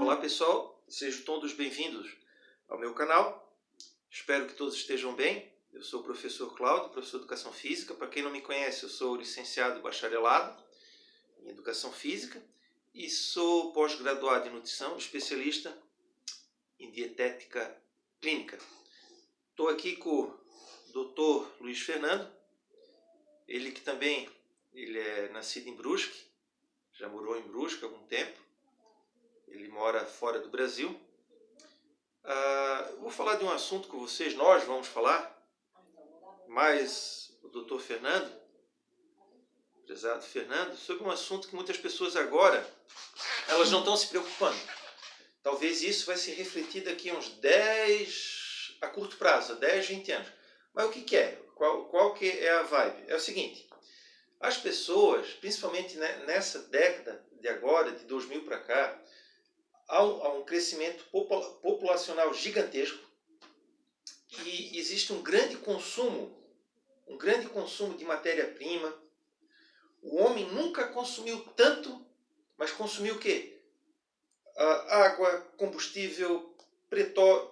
Olá pessoal, sejam todos bem-vindos ao meu canal. Espero que todos estejam bem. Eu sou o professor Cláudio, professor de Educação Física. Para quem não me conhece, eu sou licenciado e bacharelado em Educação Física e sou pós-graduado em Nutrição, especialista em Dietética Clínica. Estou aqui com o Dr. Luiz Fernando, ele que também é nascido em Brusque, já morou em Brusque há algum tempo. Ele mora fora do Brasil. Vou falar de um assunto com vocês, nós vamos falar, mas o Dr. Fernando, prezado Fernando, sobre um assunto que muitas pessoas agora, elas não estão se preocupando. Talvez isso vai se refletir daqui a uns 10, a curto prazo, 10, 20 anos. Mas o que é? Qual que é a vibe? É o seguinte, as pessoas, principalmente nessa década de agora, de 2000 para cá, há um crescimento populacional gigantesco e existe um grande consumo de matéria-prima. O homem nunca consumiu tanto, mas consumiu o quê? Água, combustível, petróleo,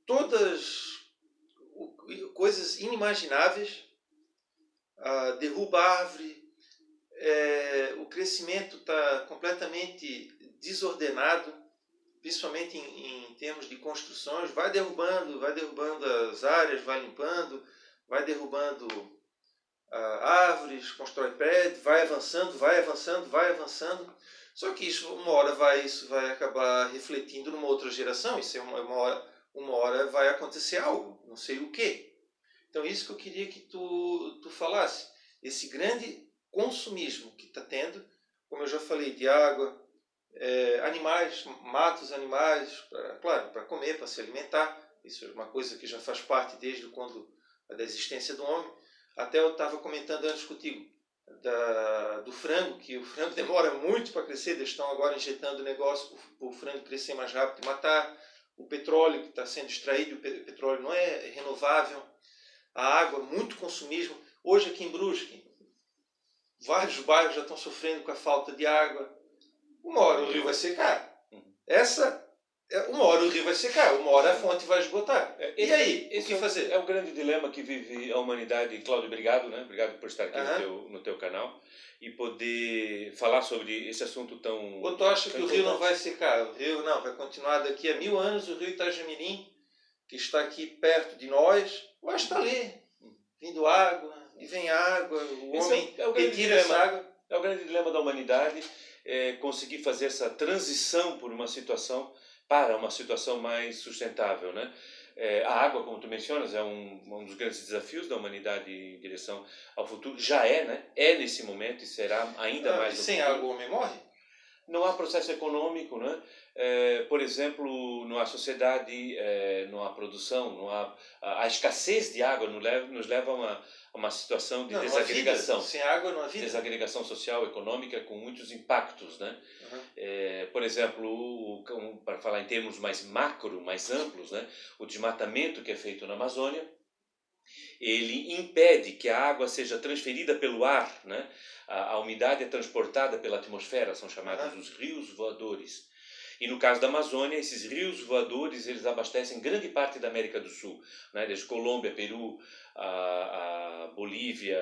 todas coisas inimagináveis, derruba árvore. O crescimento está completamente desordenado, principalmente em termos de construções. Vai derrubando as áreas, vai limpando, vai derrubando árvores, constrói prédio, vai avançando. Só que isso vai acabar refletindo numa outra geração. Isso é uma hora vai acontecer algo, não sei o quê. Então isso que eu queria que tu falasse. Esse grande consumismo que está tendo, como eu já falei, de água, animais, mata os animais, para comer, para se alimentar. Isso é uma coisa que já faz parte desde da existência do homem. Até eu estava comentando antes contigo do frango, que o frango demora muito para crescer, eles estão agora injetando negócio para o frango crescer mais rápido e matar. O petróleo que está sendo extraído, o petróleo não é renovável. A água, muito consumismo. Hoje aqui em Brusque, vários bairros já estão sofrendo com a falta de água. Uma hora o rio vai secar. Uma hora o rio vai secar, uma hora a fonte vai esgotar. E aí, o que fazer? É o grande dilema que vive a humanidade. Cláudio, obrigado, né? Obrigado por estar aqui no teu canal e poder falar sobre esse assunto tão... Ou tu acha que o rio não vai secar? O rio não, vai continuar daqui a 1000 anos, o rio Itagimirim, que está aqui perto de nós, vai estar ali, vindo água, e vem água, o homem retira essa água. É o grande dilema da humanidade, conseguir fazer essa transição para uma situação mais sustentável, né? A água, como tu mencionas, é um dos grandes desafios da humanidade em direção ao futuro. Já é, né? É nesse momento e será ainda mais. Sem água o homem morre? Não há processo econômico, né? Por exemplo, não há sociedade, não há produção, não há a escassez de água nos leva a uma situação de desagregação. Sem água não há vida. Desagregação social, econômica, com muitos impactos, né? Por exemplo, para falar em termos mais macro, mais amplos, né? O desmatamento que é feito na Amazônia, ele impede que a água seja transferida pelo ar, né? A umidade é transportada pela atmosfera, são chamados os rios voadores. E no caso da Amazônia, esses rios voadores, eles abastecem grande parte da América do Sul, né? Desde Colômbia, Peru, a Bolívia,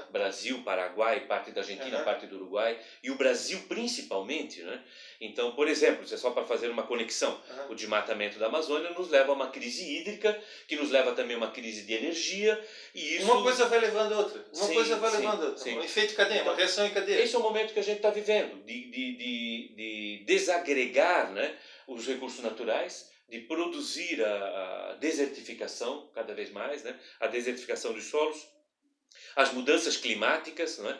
Brasil, Paraguai, parte da Argentina, parte do Uruguai, e o Brasil principalmente, né? Então, por exemplo, isso é só para fazer uma conexão, o desmatamento da Amazônia nos leva a uma crise hídrica, que nos leva também a uma crise de energia, e isso... Uma coisa vai levando a outra, um efeito cadeia, uma reação em cadeia. Esse é o momento que a gente está vivendo, de desagregar, né, os recursos naturais, de produzir a desertificação cada vez mais, né, a desertificação dos solos, as mudanças climáticas, né,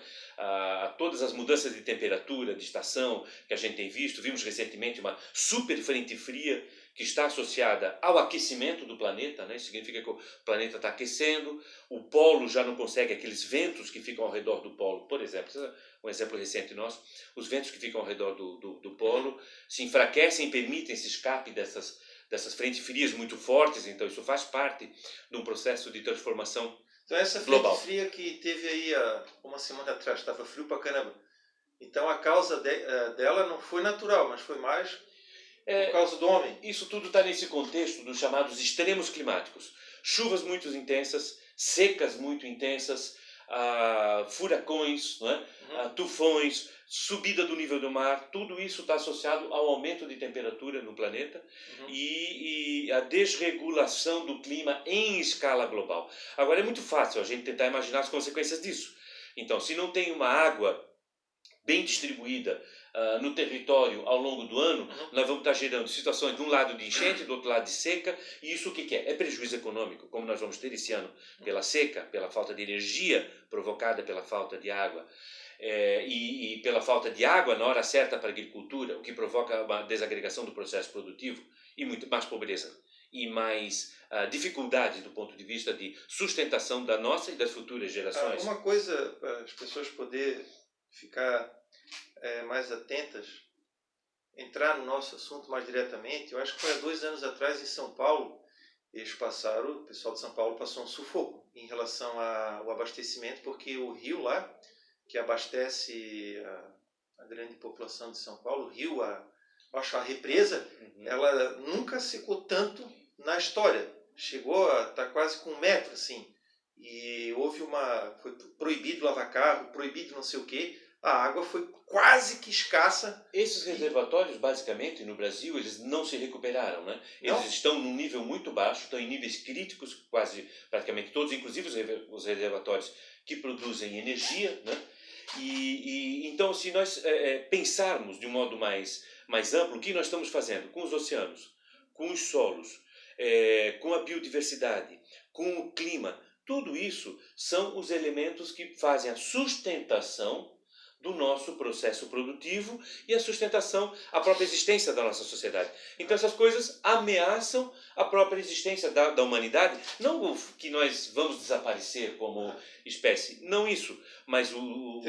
todas as mudanças de temperatura, de estação que a gente tem visto. Vimos recentemente uma super frente fria que está associada ao aquecimento do planeta, né? Isso significa que o planeta está aquecendo, o polo já não consegue aqueles ventos que ficam ao redor do polo, por exemplo, um exemplo recente nosso, os ventos que ficam ao redor do polo se enfraquecem e permitem esse escape dessas frentes frias muito fortes. Então isso faz parte de um processo de transformação Então essa frente fria que teve aí uma semana atrás, estava frio pra caramba, Então a causa dela não foi natural, mas foi mais por causa do homem. Isso tudo está nesse contexto dos chamados extremos climáticos. Chuvas muito intensas, secas muito intensas, furacões, não é? Tufões, subida do nível do mar, tudo isso está associado ao aumento de temperatura no planeta e a desregulação do clima em escala global. Agora é muito fácil a gente tentar imaginar as consequências disso. Então, se não tem uma água bem distribuída no território ao longo do ano, nós vamos estar gerando situações de um lado de enchente, do outro lado de seca, e isso o que é? É prejuízo econômico, como nós vamos ter esse ano, pela seca, pela falta de energia provocada pela falta de água, e pela falta de água na hora certa para a agricultura, o que provoca uma desagregação do processo produtivo e muito mais pobreza e mais dificuldades do ponto de vista de sustentação da nossa e das futuras gerações. Uma coisa para as pessoas poderem ficar mais atentas, entrar no nosso assunto mais diretamente, eu acho que foi há 2 anos atrás em São Paulo, o pessoal de São Paulo passou um sufoco em relação ao abastecimento, porque o rio lá, que abastece a grande população de São Paulo, o rio, acho a represa, ela nunca secou tanto na história. Chegou a estar quase com 1 metro, assim. E foi proibido lavar carro, proibido não sei o quê. A água foi quase que escassa. Esses reservatórios, basicamente, no Brasil, eles não se recuperaram, né? Não? Eles estão num nível muito baixo, estão em níveis críticos, quase praticamente todos, inclusive os reservatórios que produzem energia, né? Então, se nós pensarmos de um modo mais amplo, o que nós estamos fazendo com os oceanos, com os solos, com a biodiversidade, com o clima, tudo isso são os elementos que fazem a sustentação do nosso processo produtivo e a sustentação, a própria existência da nossa sociedade. Então essas coisas ameaçam a própria existência da humanidade. Não que nós vamos desaparecer como espécie, não isso, mas o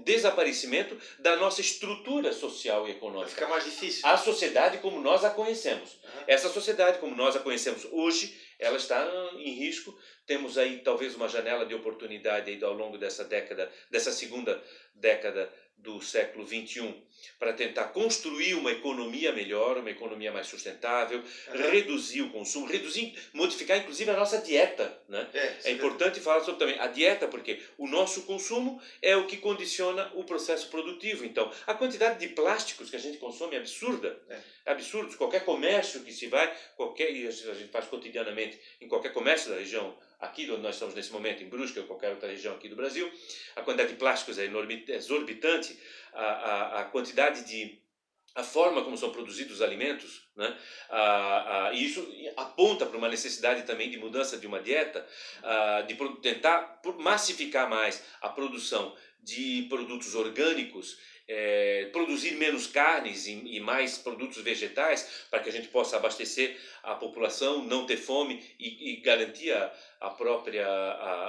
desaparecimento da nossa estrutura social e econômica. Fica mais difícil. A sociedade como nós a conhecemos. Essa sociedade como nós a conhecemos hoje, ela está em risco. Temos aí talvez uma janela de oportunidade aí ao longo dessa segunda década do século XXI, para tentar construir uma economia melhor, uma economia mais sustentável, reduzir o consumo, modificar inclusive a nossa dieta, né? É importante falar sobre também a dieta, porque o nosso consumo é o que condiciona o processo produtivo. Então, a quantidade de plásticos que a gente consome é absurda. É absurdo. Qualquer comércio que se vai, e a gente faz cotidianamente em qualquer comércio da região, aqui onde nós estamos nesse momento, em Brusque ou qualquer outra região aqui do Brasil, a quantidade de plásticos é exorbitante, a forma como são produzidos os alimentos, né? E isso aponta para uma necessidade também de mudança de uma dieta, de tentar massificar mais a produção de produtos orgânicos, produzir menos carnes e mais produtos vegetais para que a gente possa abastecer a população, não ter fome e garantir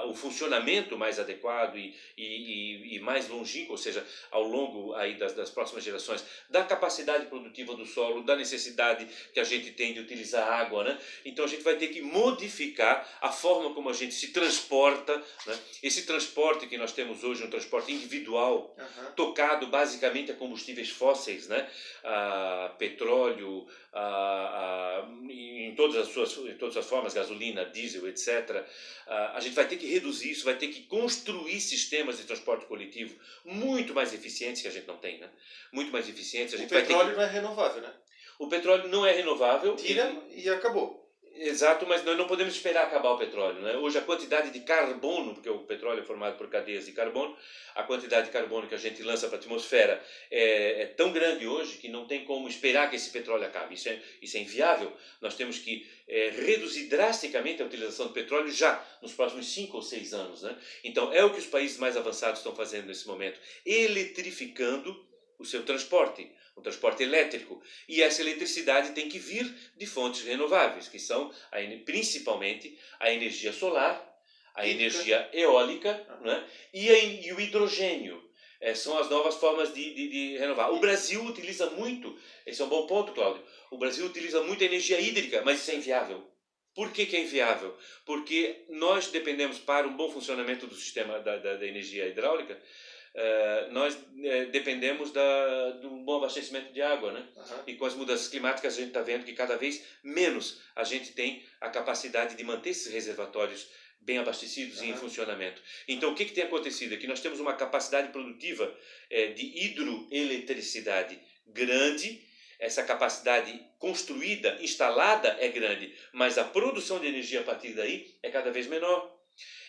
o funcionamento mais adequado e mais longínquo, ou seja, ao longo aí das próximas gerações, da capacidade produtiva do solo, da necessidade que a gente tem de utilizar água, né? Então a gente vai ter que modificar a forma como a gente se transporta, né? Esse transporte que nós temos hoje, um transporte individual, tocado basicamente a combustíveis fósseis, né? Petróleo, em todas as formas, gasolina, diesel, etc. A gente vai ter que reduzir isso, vai ter que construir sistemas de transporte coletivo muito mais eficientes, que a gente não tem, né? Muito mais eficientes. O petróleo não é renovável, né? O petróleo não é renovável. Tira e acabou. Exato, mas nós não podemos esperar acabar o petróleo, né? Hoje a quantidade de carbono, porque o petróleo é formado por cadeias de carbono, a quantidade de carbono que a gente lança para a atmosfera é tão grande hoje que não tem como esperar que esse petróleo acabe. Isso é inviável. Nós temos que reduzir drasticamente a utilização do petróleo já nos próximos 5 ou 6 anos, né? Então é o que os países mais avançados estão fazendo nesse momento, eletrificando o seu transporte, o transporte elétrico. E essa eletricidade tem que vir de fontes renováveis, que são principalmente a energia solar, a energia eólica, né? E o hidrogênio. São as novas formas de renovar. O Brasil utiliza muito, esse é um bom ponto, Cláudio, o Brasil utiliza muito a energia hídrica, mas isso é inviável. Por que é inviável? Porque nós dependemos, para um bom funcionamento do sistema da energia hidráulica, nós dependemos do bom abastecimento de água, né? E com as mudanças climáticas a gente está vendo que cada vez menos a gente tem a capacidade de manter esses reservatórios bem abastecidos e em funcionamento. Então, o que tem acontecido? É que nós temos uma capacidade produtiva de hidroeletricidade grande. Essa capacidade construída, instalada é grande, mas a produção de energia a partir daí é cada vez menor.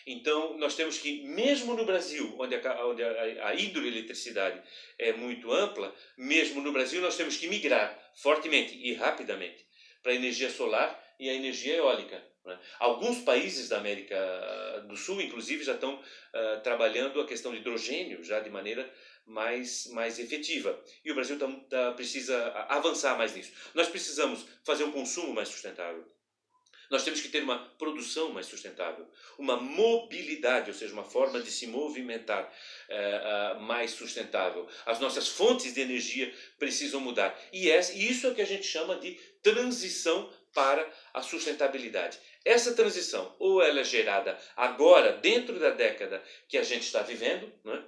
Então, nós temos que, mesmo no Brasil, onde a hidroeletricidade é muito ampla, mesmo no Brasil nós temos que migrar fortemente e rapidamente para a energia solar e a energia eólica, né? Alguns países da América do Sul, inclusive, já estão trabalhando a questão de hidrogênio já de maneira mais efetiva. E o Brasil precisa avançar mais nisso. Nós precisamos fazer um consumo mais sustentável. Nós temos que ter uma produção mais sustentável, uma mobilidade, ou seja, uma forma de se movimentar mais sustentável. As nossas fontes de energia precisam mudar. E isso é o que a gente chama de transição para a sustentabilidade. Essa transição, ou ela é gerada agora, dentro da década que a gente está vivendo, né?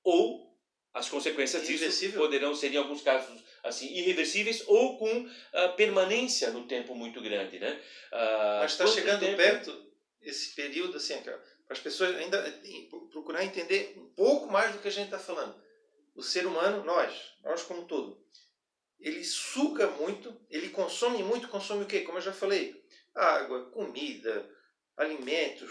Ou as consequências disso poderão ser, em alguns casos, assim, irreversíveis ou com permanência no tempo muito grande, né? Mas está chegando perto esse período, assim, para as pessoas ainda procurar entender um pouco mais do que a gente está falando. O ser humano, nós como um todo, ele suga muito, ele consome muito, consome o quê? Como eu já falei, água, comida, alimentos,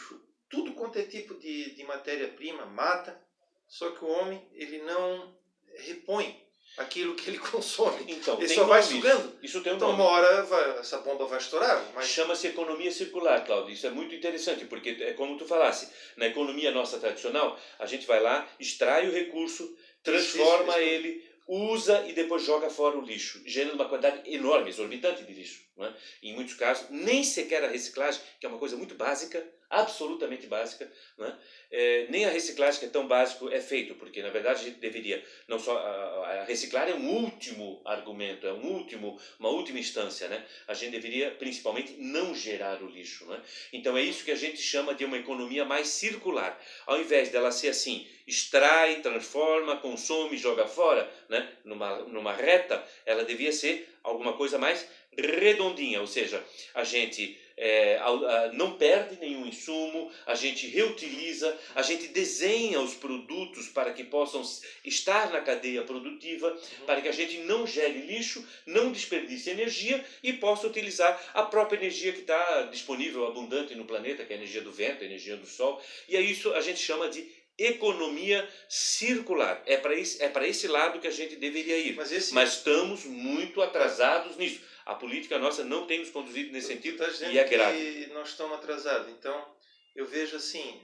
tudo quanto é tipo de matéria-prima, mata, só que o homem, ele não repõe aquilo que ele consome. Então, ele só vai sugando. Isso tem um então, nome. uma hora essa bomba vai estourar. Mas... Chama-se economia circular, Cláudio. Isso é muito interessante, porque é como tu falasse, na economia nossa tradicional, a gente vai lá, extrai o recurso, transforma ele, usa e depois joga fora o lixo, gerando uma quantidade enorme, exorbitante de lixo, né? Em muitos casos, nem sequer a reciclagem, que é uma coisa muito básica, absolutamente básica, né? Nem a reciclagem, que é tão básico, é feito, porque na verdade a gente deveria, não só a reciclar é um último argumento, é uma última instância, né? A gente deveria principalmente não gerar o lixo, né? Então é isso que a gente chama de uma economia mais circular. Ao invés dela ser assim, extrai, transforma, consome, joga fora, né? Numa reta, ela devia ser alguma coisa mais redondinha, ou seja, a gente não perde nenhum insumo, a gente reutiliza, a gente desenha os produtos para que possam estar na cadeia produtiva, para que a gente não gere lixo, não desperdice energia e possa utilizar a própria energia que está disponível, abundante no planeta, que é a energia do vento, a energia do sol, e é isso a gente chama de economia circular. É para esse lado que a gente deveria ir, mas estamos muito atrasados nisso. A política nossa não tem nos conduzido nesse sentido e é grave. Que nós estamos atrasados. Então, eu vejo assim,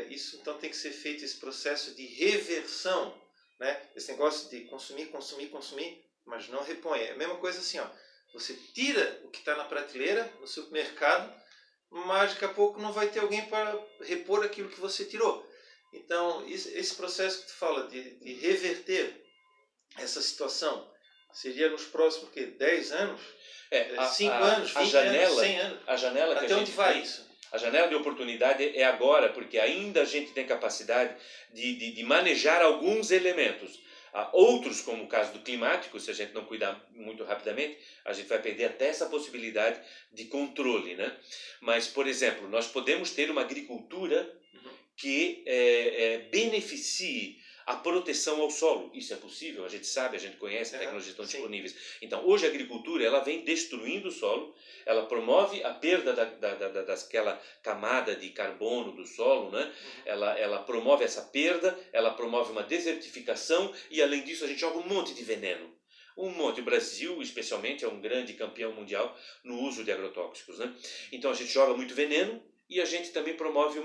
isso então tem que ser feito, esse processo de reversão, né? Esse negócio de consumir, mas não repõe. É a mesma coisa assim, ó, você tira o que está na prateleira, no supermercado, mas daqui a pouco não vai ter alguém para repor aquilo que você tirou. Então, esse processo que tu fala de reverter essa situação, seria nos próximos 10 anos? 5 anos, 20 anos, 100 anos? A janela que até a onde gente vai tem, isso? A janela de oportunidade é agora, porque ainda a gente tem capacidade de manejar alguns elementos. Outros, como o caso do climático, se a gente não cuidar muito rapidamente, a gente vai perder até essa possibilidade de controle, né? Mas, por exemplo, nós podemos ter uma agricultura que beneficie a proteção ao solo. Isso é possível, a gente sabe, a gente conhece, as tecnologias estão disponíveis. Então, hoje a agricultura ela vem destruindo o solo, ela promove a perda daquela camada de carbono do solo, né? Ela promove essa perda, ela promove uma desertificação e, além disso, a gente joga um monte de veneno. O Brasil, especialmente, é um grande campeão mundial no uso de agrotóxicos, né? Então, a gente joga muito veneno e a gente também promove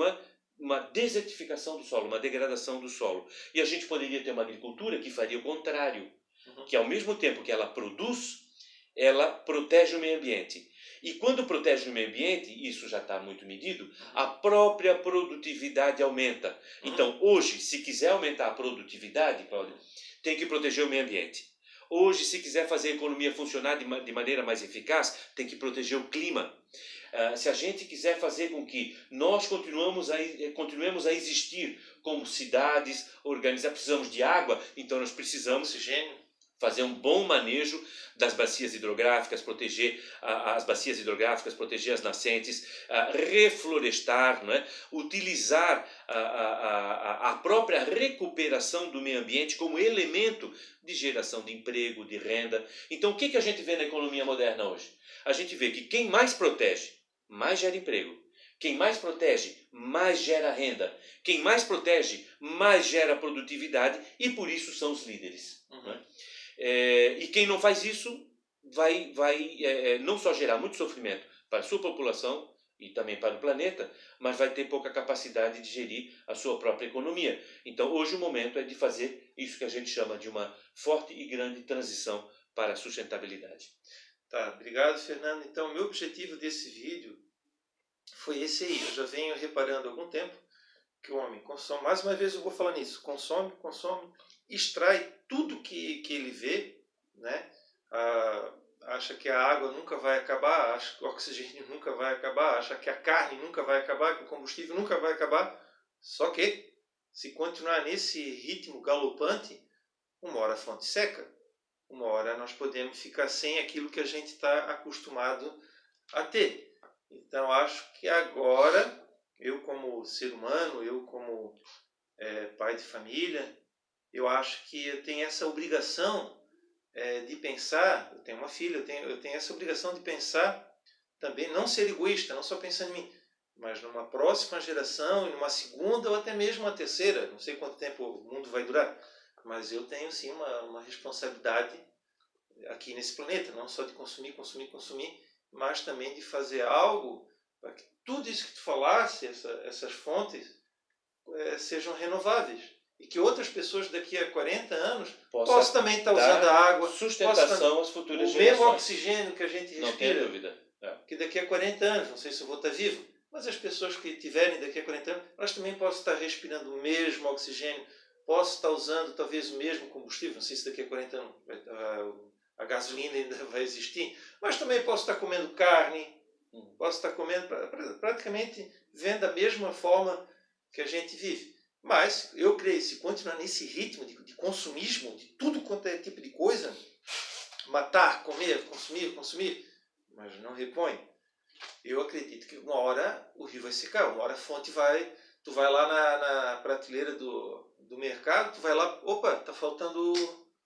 uma desertificação do solo, uma degradação do solo. E a gente poderia ter uma agricultura que faria o contrário, que ao mesmo tempo que ela produz, ela protege o meio ambiente. E quando protege o meio ambiente, isso já está muito medido, a própria produtividade aumenta. Então, hoje, se quiser aumentar a produtividade, Cláudio, tem que proteger o meio ambiente. Hoje, se quiser fazer a economia funcionar de maneira mais eficaz, tem que proteger o clima. se a gente quiser fazer com que nós continuemos a existir como cidades organizadas, precisamos de água, então nós precisamos Oxigênio. fazer um bom manejo das bacias hidrográficas, proteger as bacias hidrográficas, proteger as nascentes, reflorestar, não é? Utilizar a própria recuperação do meio ambiente como elemento de geração de emprego, de renda. Então, o que a gente vê na economia moderna hoje? A gente vê que quem mais protege, mais gera emprego. Quem mais protege, mais gera renda. Quem mais protege, mais gera produtividade e por isso são os líderes. Não é? E quem não faz isso vai não só gerar muito sofrimento para a sua população e também para o planeta, mas vai ter pouca capacidade de gerir a sua própria economia. Então, hoje o momento é de fazer isso que a gente chama de uma forte e grande transição para a sustentabilidade. Tá, obrigado, Fernando. Então, meu objetivo desse vídeo foi esse aí. Eu já venho reparando há algum tempo que o homem consome, mais uma vez eu vou falar nisso, consome, extrai tudo que ele vê, né? Acha que a água nunca vai acabar, acha que o oxigênio nunca vai acabar, acha que a carne nunca vai acabar, que o combustível nunca vai acabar. Só que, se continuar nesse ritmo galopante, uma hora a fonte seca, uma hora nós podemos ficar sem aquilo que a gente está acostumado a ter. Então, acho que agora, eu como ser humano, eu como pai de família, eu acho que eu tenho essa obrigação de pensar, eu tenho uma filha, eu tenho essa obrigação de pensar também, não ser egoísta, não só pensando em mim, mas numa próxima geração, e numa segunda ou até mesmo uma terceira, não sei quanto tempo o mundo vai durar, mas eu tenho sim uma responsabilidade aqui nesse planeta, não só de consumir, mas também de fazer algo para que tudo isso que tu falasse, essas fontes, sejam renováveis. E que outras pessoas daqui a 40 anos possam também estar usando a água, sustentação às futuras gerações. O mesmo oxigênio que a gente respira. Não tem dúvida. Que daqui a 40 anos, não sei se eu vou estar vivo, mas as pessoas que tiverem daqui a 40 anos, elas também possam estar respirando o mesmo oxigênio, possam estar usando talvez o mesmo combustível, não sei se daqui a 40 anos a gasolina ainda vai existir, mas também posso estar comendo carne, posso estar comendo, praticamente vendo da mesma forma que a gente vive. Mas eu creio, se continuar nesse ritmo de consumismo, de tudo quanto é tipo de coisa, matar, comer, consumir, mas não repõe, eu acredito que uma hora o rio vai secar, uma hora a fonte vai, tu vai lá na prateleira do mercado, tu vai lá, opa, tá faltando,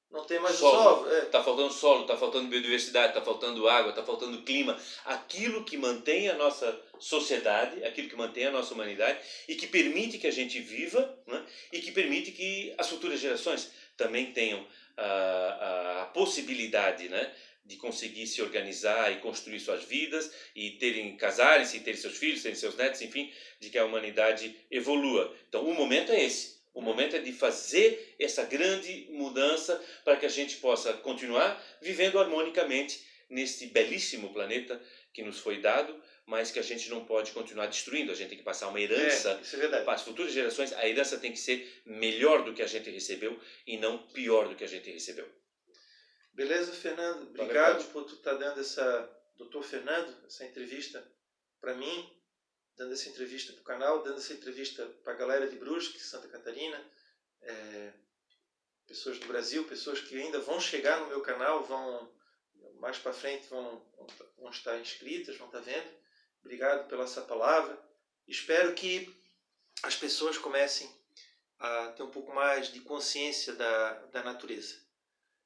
não tem mais solo. O sol. Tá faltando solo, tá faltando biodiversidade, tá faltando água, tá faltando clima. Aquilo que mantém a nossa sociedade, aquilo que mantém a nossa humanidade e que permite que a gente viva, né? E que permite que as futuras gerações também tenham a possibilidade, né? De conseguir se organizar e construir suas vidas e casarem-se, terem seus filhos, terem seus netos, enfim, de que a humanidade evolua. Então, o momento é esse. O momento é de fazer essa grande mudança para que a gente possa continuar vivendo harmonicamente neste belíssimo planeta que nos foi dado, mas que a gente não pode continuar destruindo. A gente tem que passar uma herança para as futuras gerações. A herança tem que ser melhor do que a gente recebeu e não pior do que a gente recebeu. Beleza, Fernando? Obrigado por tu estar dando doutor Fernando, essa entrevista para mim, dando essa entrevista para o canal, dando essa entrevista para a galera de Brusque, Santa Catarina, pessoas do Brasil, pessoas que ainda vão chegar no meu canal, mais para frente vão estar inscritas, vão estar vendo. Obrigado pela essa palavra. Espero que as pessoas comecem a ter um pouco mais de consciência da natureza.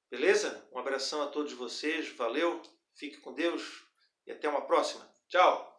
Beleza? Um abração a todos vocês, valeu, fique com Deus e até uma próxima. Tchau!